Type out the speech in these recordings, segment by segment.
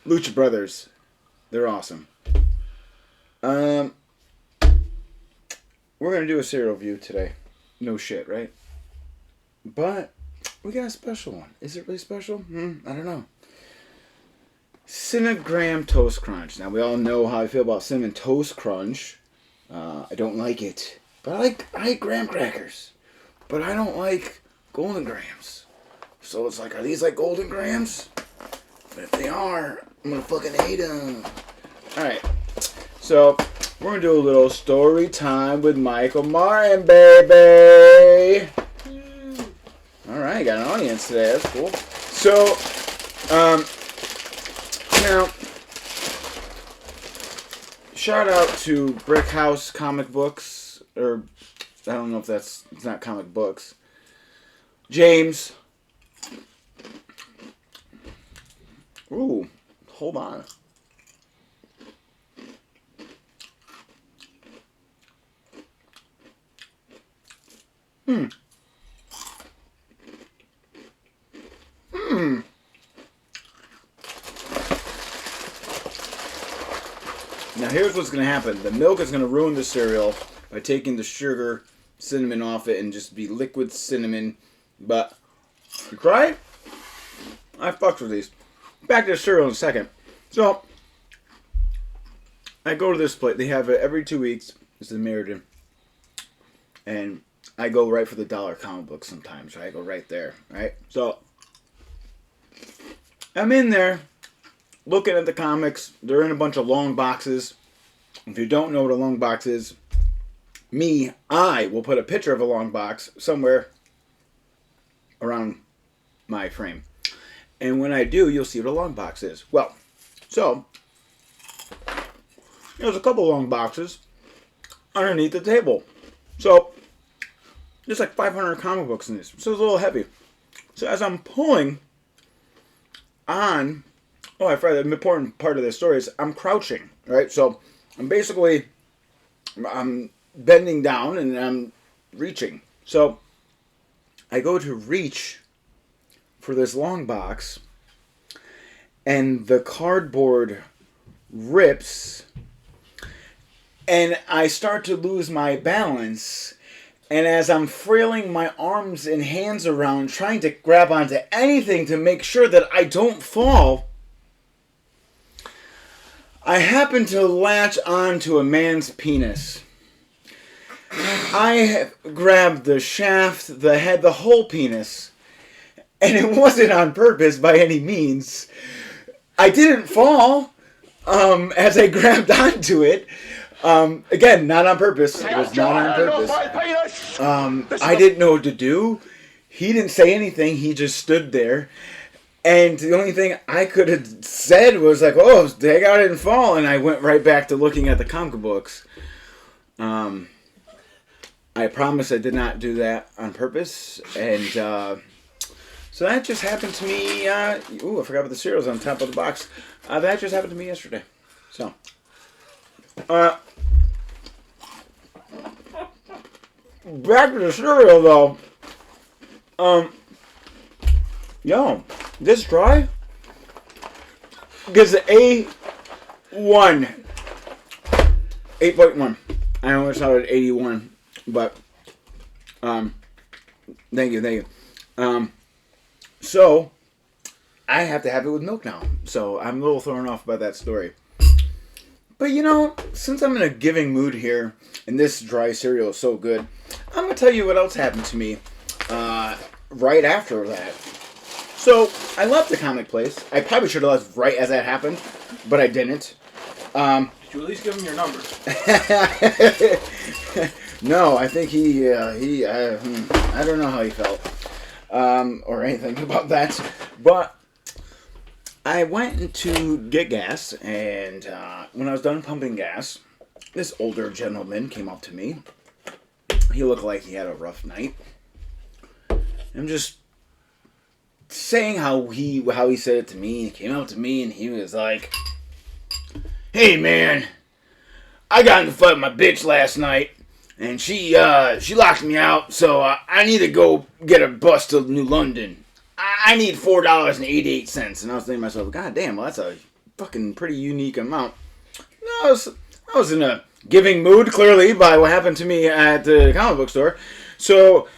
Lucha Brothers. They're awesome. We're going to do a cereal review today. No shit, right? But we got a special one. Is it really special? I don't know. CinnaGrahm Toast Crunch. Now, we all know how I feel about Cinnamon Toast Crunch. I don't like it. But I like graham crackers. But I don't like golden grams. So it's like, are these like golden grams? But if they are, I'm going to fucking hate them. Alright. So, we're going to do a little story time with Michael Martin, baby. Alright, got an audience today. That's cool. So, now, shout out to Brick House Comic Books, or I don't know if it's not comic books. James. Ooh, hold on. Now here's what's going to happen. The milk is going to ruin the cereal by taking the sugar, cinnamon off it and just be liquid cinnamon. But, you cry? I fucks with these. Back to the cereal in a second. So, I go to this place. They have it every 2 weeks. It's in Meriden. And I go right for the dollar comic book sometimes. Right? I go right there. Right? So, I'm in there looking at the comics. They're in a bunch of long boxes. If you don't know what a long box is, I will put a picture of a long box somewhere around my frame. And when I do, you'll see what a long box is. Well, so, there's a couple long boxes underneath the table. So, there's like 500 comic books in this. So it's a little heavy. So as I'm pulling on, I forgot the important part of this story is I'm crouching, right? So I'm bending down and I'm reaching. So I go to reach for this long box and the cardboard rips and I start to lose my balance. And as I'm frailing my arms and hands around, trying to grab onto anything to make sure that I don't fall, I happen to latch onto a man's penis. I grabbed the shaft, the head, the whole penis. And it wasn't on purpose by any means. I didn't fall as I grabbed onto it. Again, not on purpose. It was not on purpose. I didn't know what to do. He didn't say anything. He just stood there. And the only thing I could have said was like, oh, dang, I didn't fall. And I went right back to looking at the comic books. I promise I did not do that on purpose. And so that just happened to me. I forgot about the cereals on top of the box. That just happened to me yesterday. So. Back to the cereal though. This dry gives it A1. 8.1. I almost thought it 81, but thank you. So I have to have it with milk now. So I'm a little thrown off by that story. But since I'm in a giving mood here, and this dry cereal is so good, I'm going to tell you what else happened to me right after that. So, I left the comic place. I probably should have left right as that happened, but I didn't. Did you at least give him your number? No, I think I don't know how he felt, or anything about that, but I went to get gas, and when I was done pumping gas, this older gentleman came up to me. He looked like he had a rough night. I'm just saying how he said it to me. He came up to me, and he was like, "Hey, man, I got in a fight with my bitch last night, and she locked me out, so I need to go get a bus to New London. I need $4.88. And I was thinking to myself, God damn, well, that's a fucking pretty unique amount. No, I was in a giving mood, clearly, by what happened to me at the comic book store. So,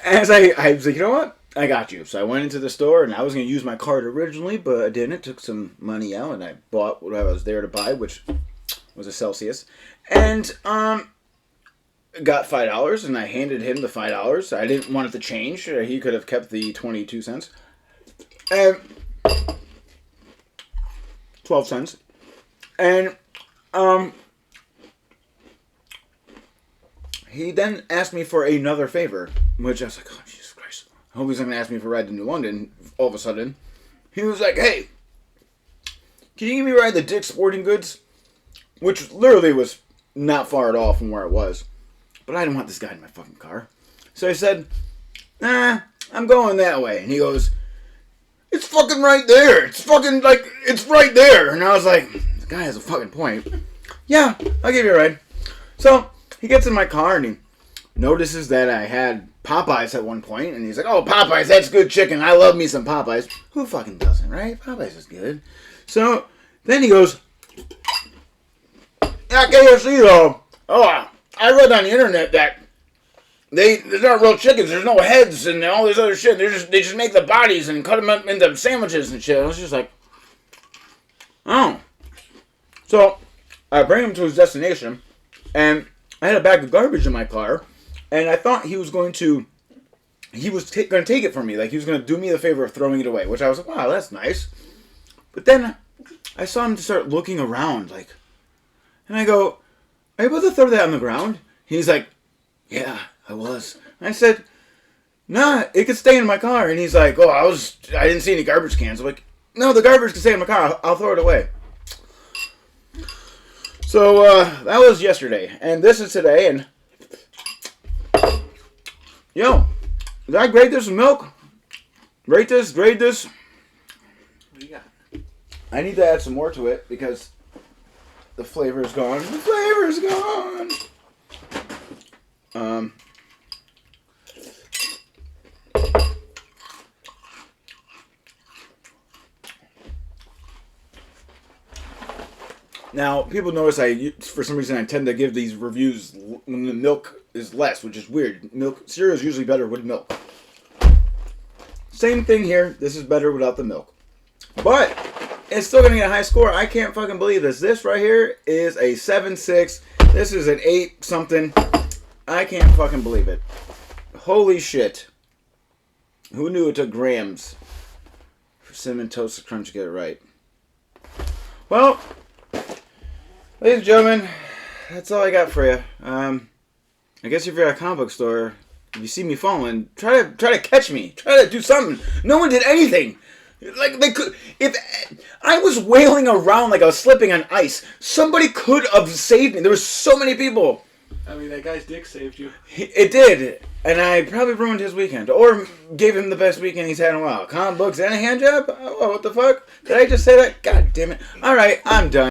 as I was like, you know what? I got you. So I went into the store, and I was going to use my card originally, but I didn't. Took some money out, and I bought what I was there to buy, which was a Celsius. And, got $5, and I handed him the $5. I didn't want it to change. He could have kept the 22 cents. And 12 cents. And, he then asked me for another favor, which I was like, oh, Jesus Christ. I hope he's not going to ask me for a ride to New London all of a sudden. He was like, hey, can you give me a ride to Dick's Sporting Goods? Which literally was not far at all from where it was. But I didn't want this guy in my fucking car. So I said, nah, I'm going that way. And he goes, it's fucking right there. It's fucking, like, it's right there. And I was like, the guy has a fucking point. Yeah, I'll give you a ride. So he gets in my car and he notices that I had Popeyes at one point. And he's like, oh, Popeyes, that's good chicken. I love me some Popeyes. Who fucking doesn't, right? Popeyes is good. So then he goes, yeah, KFC though. Oh, I read on the internet that they're not real chickens. There's no heads and all this other shit. They just make the bodies and cut them up into sandwiches and shit. I was just like, oh. So I bring him to his destination, and I had a bag of garbage in my car, and I thought he was going to take it from me. Like, he was going to do me the favor of throwing it away, which I was like, wow, that's nice. But then I saw him start looking around, like, and I go, are you about to throw that on the ground? He's like, yeah, I was. I said, nah, it could stay in my car. And he's like, oh, I didn't see any garbage cans. I'm like, no, the garbage can stay in my car. I'll throw it away. So, that was yesterday. And this is today. And, yo, did I grade this with milk? Grade this. What do you got? I need to add some more to it because the flavor is gone. The flavor is gone. Now, people notice for some reason, I tend to give these reviews when the milk is less, which is weird. Cereal is usually better with milk. Same thing here. This is better without the milk. But it's still going to get a high score. I can't fucking believe this. This right here is a 7.6. This is an 8 something. I can't fucking believe it. Holy shit. Who knew it took grams for Cinnamon Toast Crunch to get it right? Well, ladies and gentlemen, that's all I got for you. I guess if you're at a comic book store, if you see me falling, try to catch me. Try to do something. No one did anything. Like, they could, if I was wailing around like I was slipping on ice, somebody could have saved me. There were so many people. I mean, that guy's dick saved you. It did. And I probably ruined his weekend. Or gave him the best weekend he's had in a while. Comic books and a hand job? Oh, what the fuck? Did I just say that? God damn it. Alright, I'm done.